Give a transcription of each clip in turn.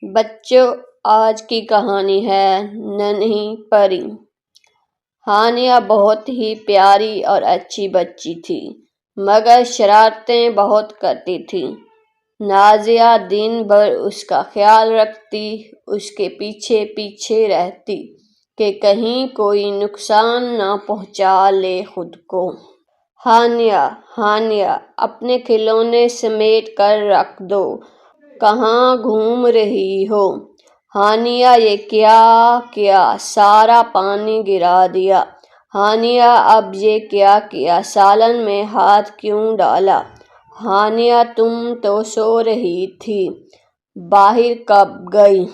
بچوں، آج کی کہانی ہے ننھی پری۔ ہانیہ بہت ہی پیاری اور اچھی بچی تھی، مگر شرارتیں بہت کرتی تھی۔ نازیہ دن بھر اس کا خیال رکھتی، اس کے پیچھے پیچھے رہتی کہ کہیں کوئی نقصان نہ پہنچا لے خود کو۔ ہانیہ، ہانیہ، اپنے کھلونے سمیٹ کر رکھ دو، کہاں گھوم رہی ہو؟ ہانیہ، یہ کیا کیا؟ سارا پانی گرا دیا۔ ہانیہ، اب یہ کیا کیا؟ سالن میں ہاتھ کیوں ڈالا؟ ہانیہ، تم تو سو رہی تھی، باہر کب گئی؟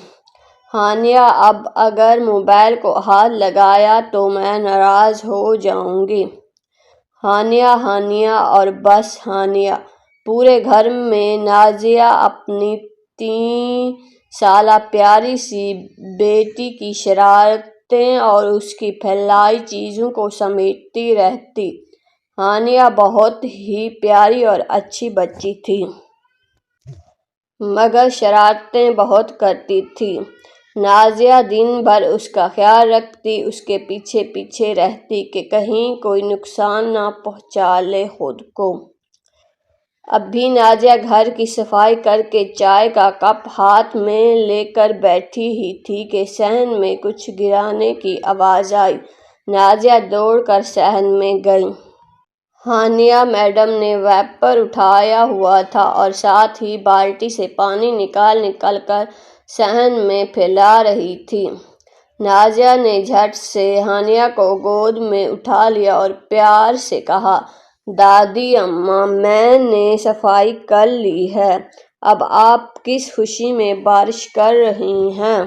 ہانیہ، اب اگر موبائل کو ہاتھ لگایا تو میں ناراض ہو جاؤں گی۔ ہانیہ، ہانیہ اور بس ہانیہ۔ پورے گھر میں نازیہ اپنی 3 سالہ پیاری سی بیٹی کی شرارتیں اور اس کی پھیلائی چیزوں کو سمیٹتی رہتی۔ ہانیہ بہت ہی پیاری اور اچھی بچی تھی، مگر شرارتیں بہت کرتی تھی۔ نازیہ دن بھر اس کا خیال رکھتی، اس کے پیچھے پیچھے رہتی کہ کہیں کوئی نقصان نہ پہنچا لے خود کو۔ اب بھی نازیہ گھر کی صفائی کر کے چائے کا کپ ہاتھ میں لے کر بیٹھی ہی تھی کہ صحن میں کچھ گرانے کی آواز آئی۔ نازیہ دوڑ کر صحن میں گئی۔ ہانیہ میڈم نے وائپر اٹھایا ہوا تھا اور ساتھ ہی بالٹی سے پانی نکال نکال کر صحن میں پھیلا رہی تھی۔ نازیہ نے جھٹ سے ہانیہ کو گود میں اٹھا لیا اور پیار سے کہا، دادی اماں، میں نے صفائی کر لی ہے، اب آپ کس خوشی میں بارش کر رہی ہیں؟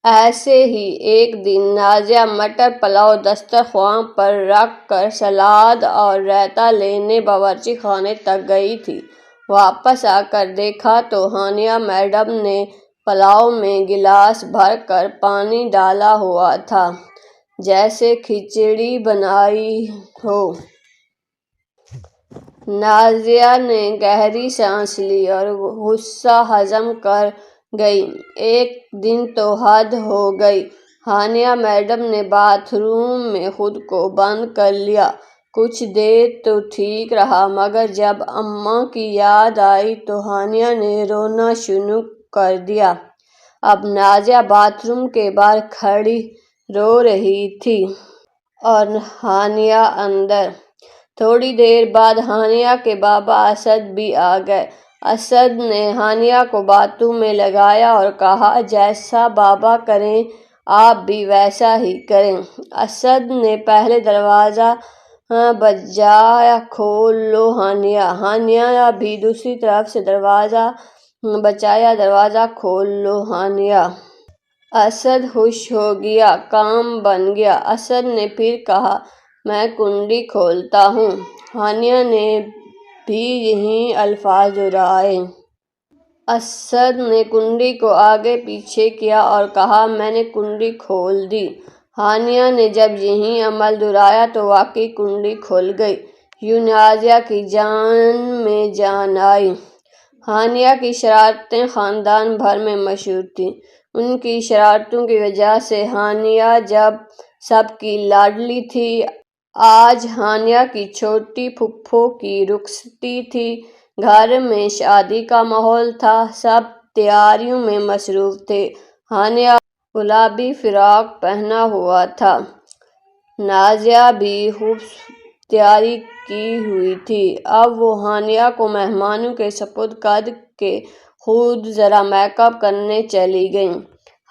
ایسے ہی ایک دن نازیہ مٹر پلاؤ دسترخوان پر رکھ کر سلاد اور رائتا لینے باورچی خانے تک گئی تھی۔ واپس آ کر دیکھا تو ہانیہ میڈم نے پلاؤ میں گلاس بھر کر پانی ڈالا ہوا تھا، جیسے کھچڑی بنائی ہو۔ نازیہ نے گہری سانس لی اور غصہ ہضم کر گئی۔ ایک دن تو حد ہو گئی، ہانیہ میڈم نے باتھ روم میں خود کو بند کر لیا۔ کچھ دیر تو ٹھیک رہا، مگر جب اماں کی یاد آئی تو ہانیہ نے رونا شروع کر دیا۔ اب نازیہ باتھ روم کے باہر کھڑی رو رہی تھی اور ہانیہ اندر۔ تھوڑی دیر بعد ہانیہ کے بابا اسد بھی آ گئے۔ اسد نے ہانیہ کو باتوں میں لگایا اور کہا، جیسا بابا کریں آپ بھی ویسا ہی کریں۔ اسد نے پہلے دروازہ بجایا، کھول لو ہانیہ۔ ہانیہ بھی دوسری طرف سے دروازہ بجایا، دروازہ کھول لو ہانیہ۔ اسد خوش ہو گیا، کام بن گیا۔ اسد نے پھر کہا، میں کنڈی کھولتا ہوں۔ ہانیہ نے بھی یہی الفاظ دہرائے۔ اسد نے کنڈی کو آگے پیچھے کیا اور کہا، میں نے کنڈی کھول دی۔ ہانیہ نے جب یہی عمل دہرایا تو واقعی کنڈی کھل گئی۔ یوں نازیہ کی جان میں جان آئی۔ ہانیہ کی شرارتیں خاندان بھر میں مشہور تھیں۔ ان کی شرارتوں کی وجہ سے ہانیہ جب سب کی لاڈلی تھی۔ آج ہانیہ کی چھوٹی پھوپھو کی رخصتی تھی۔ گھر میں شادی کا ماحول تھا، سب تیاریوں میں مصروف تھے۔ ہانیہ گلابی فراق پہنا ہوا تھا، نازیہ بھی خوب تیاری کی ہوئی تھی۔ اب وہ ہانیہ کو مہمانوں کے سپرد کر کے خود ذرا میک اپ کرنے چلی گئیں۔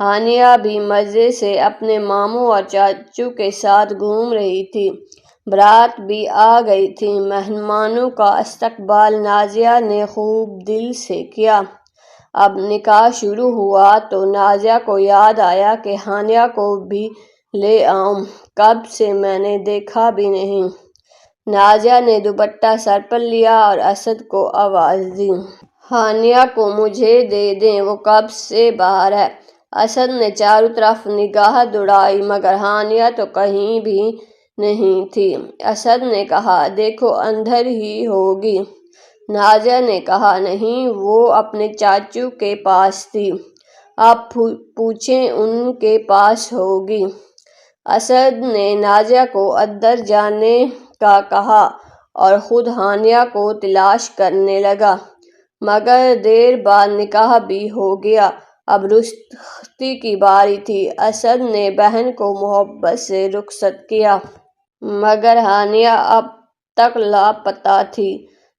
ہانیہ بھی مزے سے اپنے ماموں اور چاچو کے ساتھ گھوم رہی تھی۔ بارات بھی آ گئی تھی۔ مہمانوں کا استقبال نازیہ نے خوب دل سے کیا۔ اب نکاح شروع ہوا تو نازیہ کو یاد آیا کہ ہانیہ کو بھی لے آؤں، کب سے میں نے دیکھا بھی نہیں۔ نازیہ نے دوپٹہ سر پر لیا اور اسد کو آواز دی، ہانیہ کو مجھے دے دیں، وہ کب سے باہر ہے۔ اسد نے چاروں طرف نگاہ دوڑائی، مگر ہانیہ تو کہیں بھی نہیں تھی۔ اسد نے کہا، دیکھو اندر ہی ہوگی۔ نازیہ نے کہا، نہیں، وہ اپنے چاچو کے پاس تھی، آپ پوچھیں، ان کے پاس ہوگی۔ اسد نے نازیہ کو اندر جانے کا کہا اور خود ہانیہ کو تلاش کرنے لگا، مگر دیر بعد نکاح بھی ہو گیا۔ اب رخصتی کی باری تھی۔ اسد نے بہن کو محبت سے رخصت کیا، مگر ہانیہ اب تک لاپتہ تھی۔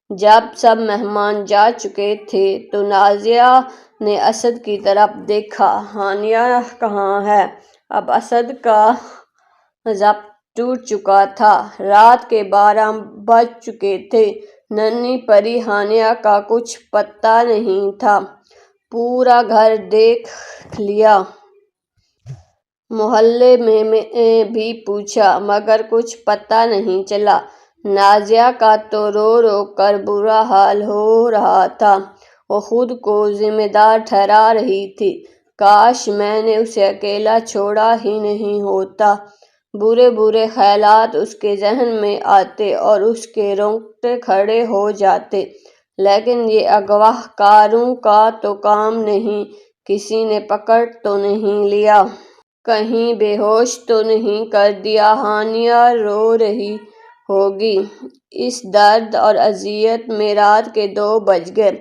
جب سب مہمان جا چکے تھے تو نازیہ نے اسد کی طرف دیکھا، ہانیہ کہاں ہے؟ اب اسد کا ضبط ٹوٹ چکا تھا، رات کے 12 بج چکے تھے، ننھی پری ہانیہ کا کچھ پتہ نہیں تھا۔ پورا گھر دیکھ لیا، محلے میں بھی پوچھا، مگر کچھ پتہ نہیں چلا۔ نازیہ کا تو رو رو کر برا حال ہو رہا تھا، وہ خود کو ذمہ دار ٹھہرا رہی تھی، کاش میں نے اسے اکیلا چھوڑا ہی نہیں ہوتا۔ برے برے خیالات اس کے ذہن میں آتے اور اس کے رونگٹے کھڑے ہو جاتے، لیکن یہ اغوا کاروں کا تو کام نہیں، کسی نے پکڑ تو نہیں لیا؟ کہیں بے ہوش تو نہیں کر دیا؟ ہانیہ رو رہی ہوگی۔ اس درد اور اذیت میں رات کے 2 بج گئے۔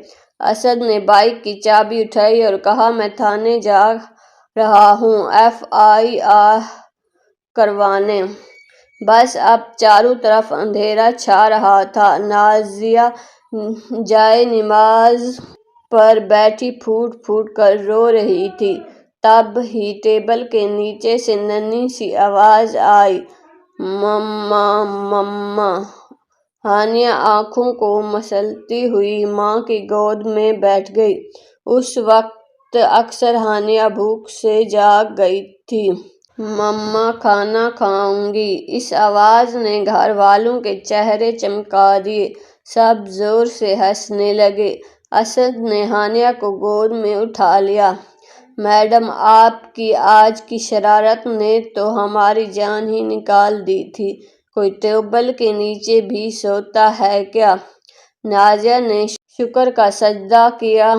اسد نے بائیک کی چابی اٹھائی اور کہا، میں تھانے جا رہا ہوں FIR کروانے۔ بس اب چاروں طرف اندھیرا چھا رہا تھا۔ نازیہ جائے نماز پر بیٹھی پھوٹ پھوٹ کر رو رہی تھی، تب ہی ٹیبل کے نیچے سے ننھی سی آواز آئی، مما مما۔ ہانیہ آنکھوں کو مسلتی ہوئی ماں کی گود میں بیٹھ گئی۔ اس وقت اکثر ہانیہ بھوک سے جاگ گئی تھی۔ مما کھانا کھاؤں گی، اس آواز نے گھر والوں کے چہرے چمکا دیے، سب زور سے ہنسنے لگے۔ اسد نے ہانیہ کو گود میں اٹھا لیا، میڈم آپ کی آج کی شرارت نے تو ہماری جان ہی نکال دی تھی، کوئی ٹیبل کے نیچے بھی سوتا ہے کیا؟ نازیہ نے شکر کا سجدہ کیا۔